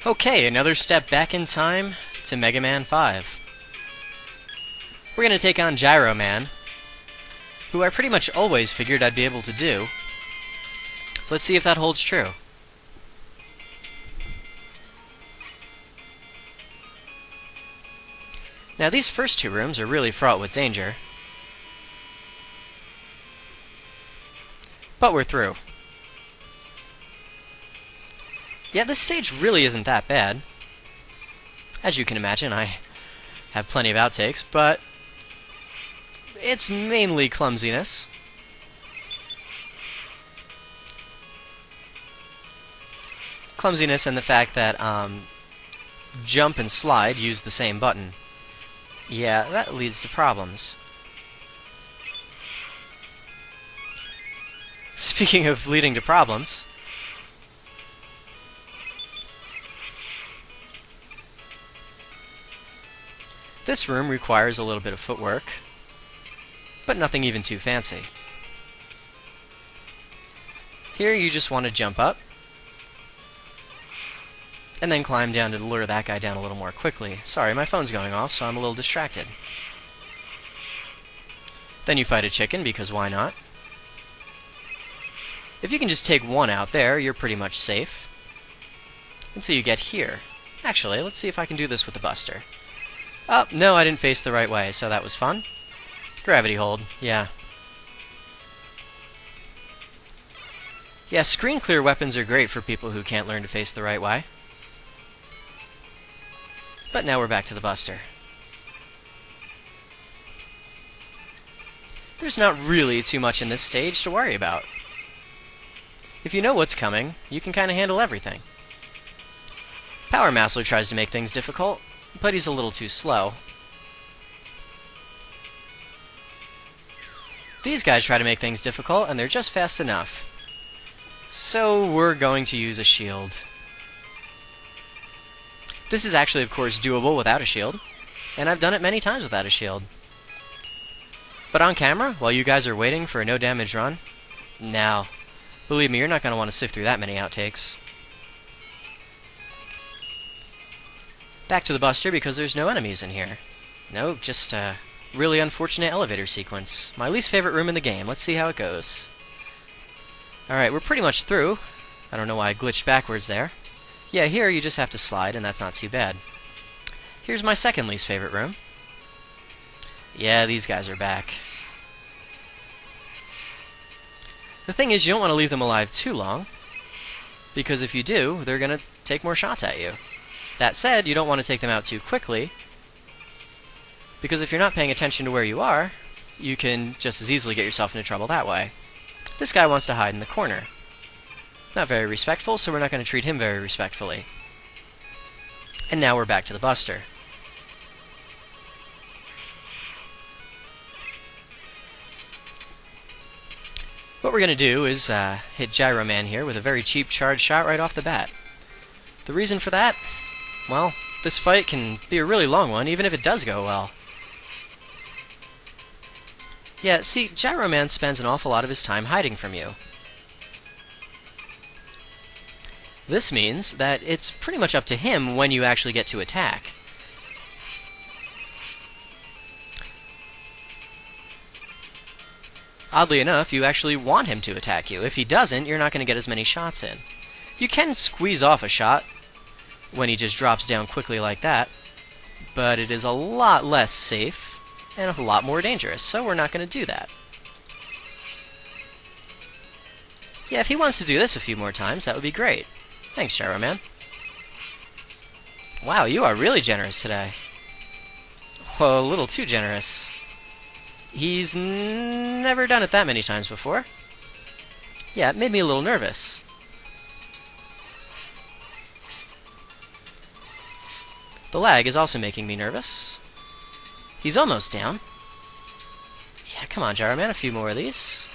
Okay, another step back in time to Mega Man 5. We're going to take on Gyro Man, who I pretty much always figured I'd be able to do. Let's see if that holds true. Now, these first two rooms are really fraught with danger. But we're through. Yeah, this stage really isn't that bad. As you can imagine, I have plenty of outtakes, but it's mainly clumsiness. Clumsiness and the fact that jump and slide use the same button. Yeah, that leads to problems. Speaking of leading to problems, this room requires a little bit of footwork, but nothing even too fancy. Here you just want to jump up, and then climb down to lure that guy down a little more quickly. Sorry, my phone's going off, so I'm a little distracted. Then you fight a chicken, because why not? If you can just take one out there, you're pretty much safe. Until you get here. Actually, let's see if I can do this with the Buster. Oh, no, I didn't face the right way, so that was fun. Gravity hold, yeah. Yeah, screen clear weapons are great for people who can't learn to face the right way. But now we're back to the Buster. There's not really too much in this stage to worry about. If you know what's coming, you can kind of handle everything. Power Massler tries to make things difficult, but he's a little too slow. These guys try to make things difficult, and they're just fast enough. So we're going to use a shield. This is actually, of course, doable without a shield, and I've done it many times without a shield. But on camera, while you guys are waiting for a no-damage run, no. Believe me, you're not going to want to sift through that many outtakes. Back to the Buster because there's no enemies in here. No, just a really unfortunate elevator sequence. My least favorite room in the game. Let's see how it goes. Alright, we're pretty much through. I don't know why I glitched backwards there. Yeah, here you just have to slide, and that's not too bad. Here's my second least favorite room. Yeah, these guys are back. The thing is, you don't want to leave them alive too long, because if you do, they're going to take more shots at you. That said, you don't want to take them out too quickly, because if you're not paying attention to where you are, you can just as easily get yourself into trouble that way. This guy wants to hide in the corner. Not very respectful, so we're not going to treat him very respectfully. And now we're back to the Buster. What we're going to do is hit Gyro Man here with a very cheap charge shot right off the bat. The reason for that? Well, this fight can be a really long one, even if it does go well. Yeah, see, Gyro Man spends an awful lot of his time hiding from you. This means that it's pretty much up to him when you actually get to attack. Oddly enough, you actually want him to attack you. If he doesn't, you're not going to get as many shots in. You can squeeze off a shot when he just drops down quickly like that, but it is a lot less safe and a lot more dangerous, so we're not going to do that. Yeah, if he wants to do this a few more times, that would be great. Thanks, Gyro Man. Wow, you are really generous today. Well, a little too generous. He's never done it that many times before. Yeah, it made me a little nervous. The lag is also making me nervous. He's almost down. Yeah, come on, Gyro Man, a few more of these.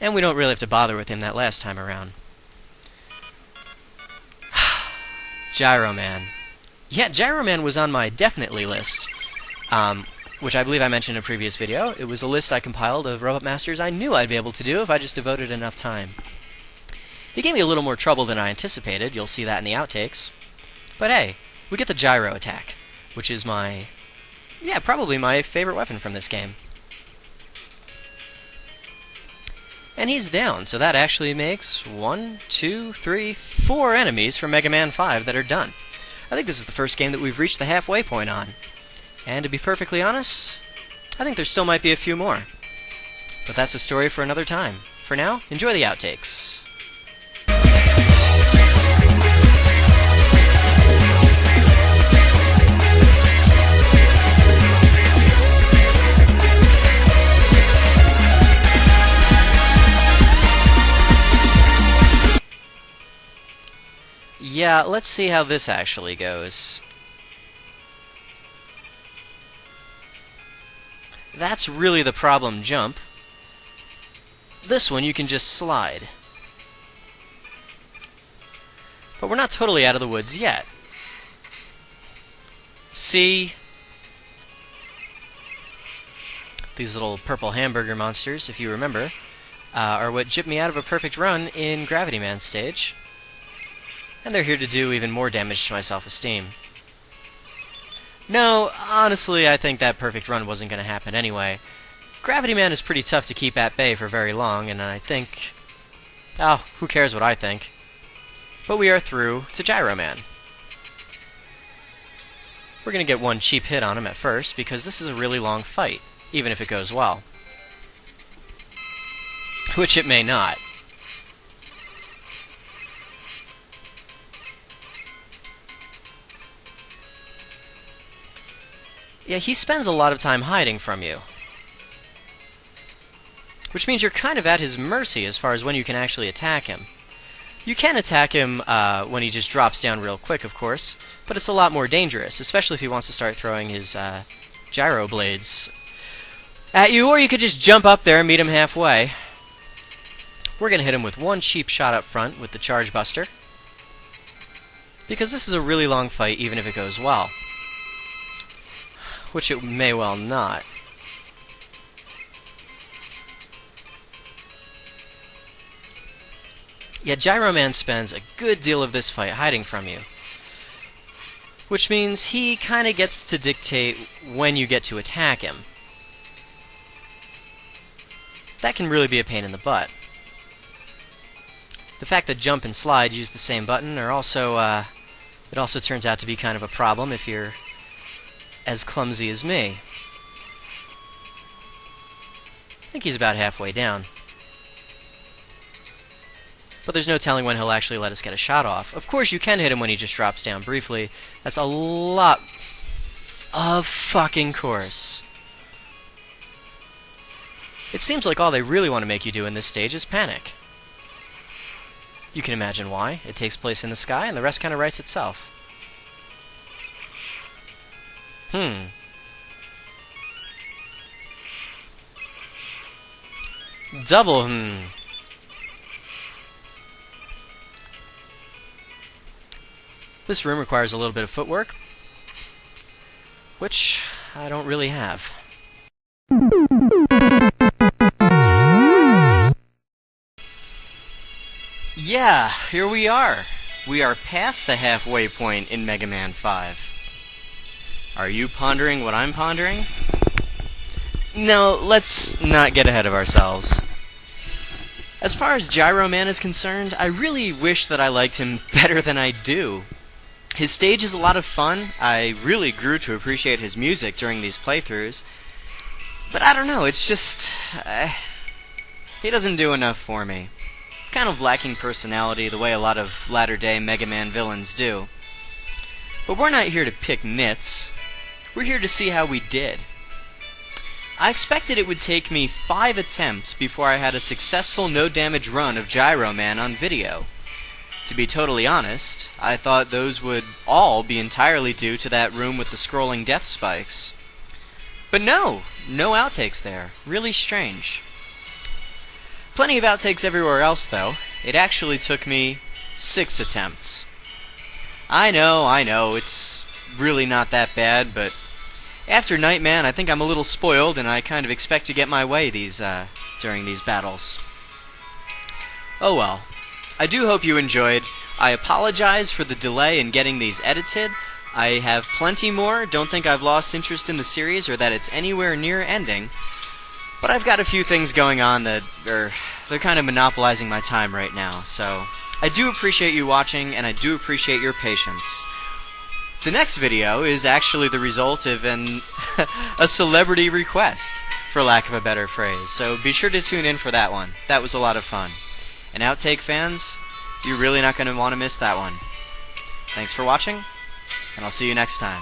And we don't really have to bother with him that last time around. Gyro Man. Yeah, Gyro Man was on my definitely list. which I believe I mentioned in a previous video. It was a list I compiled of Robot Masters I knew I'd be able to do if I just devoted enough time. He gave me a little more trouble than I anticipated. You'll see that in the outtakes. But hey, we get the Gyro attack, which is probably my favorite weapon from this game. And he's down, so that actually makes 1, 2, 3, 4 enemies from Mega Man 5 that are done. I think this is the first game that we've reached the halfway point on. And to be perfectly honest, I think there still might be a few more. But that's a story for another time. For now, enjoy the outtakes. Yeah, let's see how this actually goes. That's really the problem jump. This one you can just slide. But we're not totally out of the woods yet. See? These little purple hamburger monsters, if you remember, are what gypped me out of a perfect run in Gravity Man's stage. And they're here to do even more damage to my self-esteem. No, honestly, I think that perfect run wasn't going to happen anyway. Gravity Man is pretty tough to keep at bay for very long, and I think... oh, who cares what I think. But we are through to Gyro Man. We're going to get one cheap hit on him at first, because this is a really long fight, even if it goes well. Which it may not. Yeah, he spends a lot of time hiding from you. Which means you're kind of at his mercy as far as when you can actually attack him. You can attack him when he just drops down real quick, of course, but it's a lot more dangerous, especially if he wants to start throwing his gyro blades at you, or you could just jump up there and meet him halfway. We're going to hit him with one cheap shot up front with the Charge Buster, because this is a really long fight even if it goes well. Which it may well not. Yeah, Gyro Man spends a good deal of this fight hiding from you. Which means he kind of gets to dictate when you get to attack him. That can really be a pain in the butt. The fact that jump and slide use the same button are also, it also turns out to be kind of a problem if you're as clumsy as me. I think he's about halfway down. But there's no telling when he'll actually let us get a shot off. Of course, you can hit him when he just drops down briefly. That's a lot of fucking course. It seems like all they really want to make you do in this stage is panic. You can imagine why. It takes place in the sky, and the rest kind of writes itself. Double This room requires a little bit of footwork, which I don't really have. Yeah, here we are. We are past the halfway point in Mega Man 5. Are you pondering what I'm pondering? No, let's not get ahead of ourselves. As far as Gyro Man is concerned, I really wish that I liked him better than I do. His stage is a lot of fun. I really grew to appreciate his music during these playthroughs. But I don't know, it's just... he doesn't do enough for me. Kind of lacking personality the way a lot of latter-day Mega Man villains do. But we're not here to pick nits. We're here to see how we did. I expected it would take me 5 attempts before I had a successful no-damage run of Gyro Man on video. To be totally honest, I thought those would all be entirely due to that room with the scrolling death spikes. But no outtakes there. Really strange. Plenty of outtakes everywhere else, though. It actually took me 6 attempts. I know, it's really not that bad, but After Nightman, I think I'm a little spoiled, and I kind of expect to get my way during these battles. Oh well. I do hope you enjoyed. I apologize for the delay in getting these edited. I have plenty more. Don't think I've lost interest in the series or that it's anywhere near ending. But I've got a few things going on that they're kind of monopolizing my time right now. So I do appreciate you watching, and I do appreciate your patience. The next video is actually the result of a celebrity request, for lack of a better phrase. So be sure to tune in for that one. That was a lot of fun. And Outtake fans, you're really not going to want to miss that one. Thanks for watching, and I'll see you next time.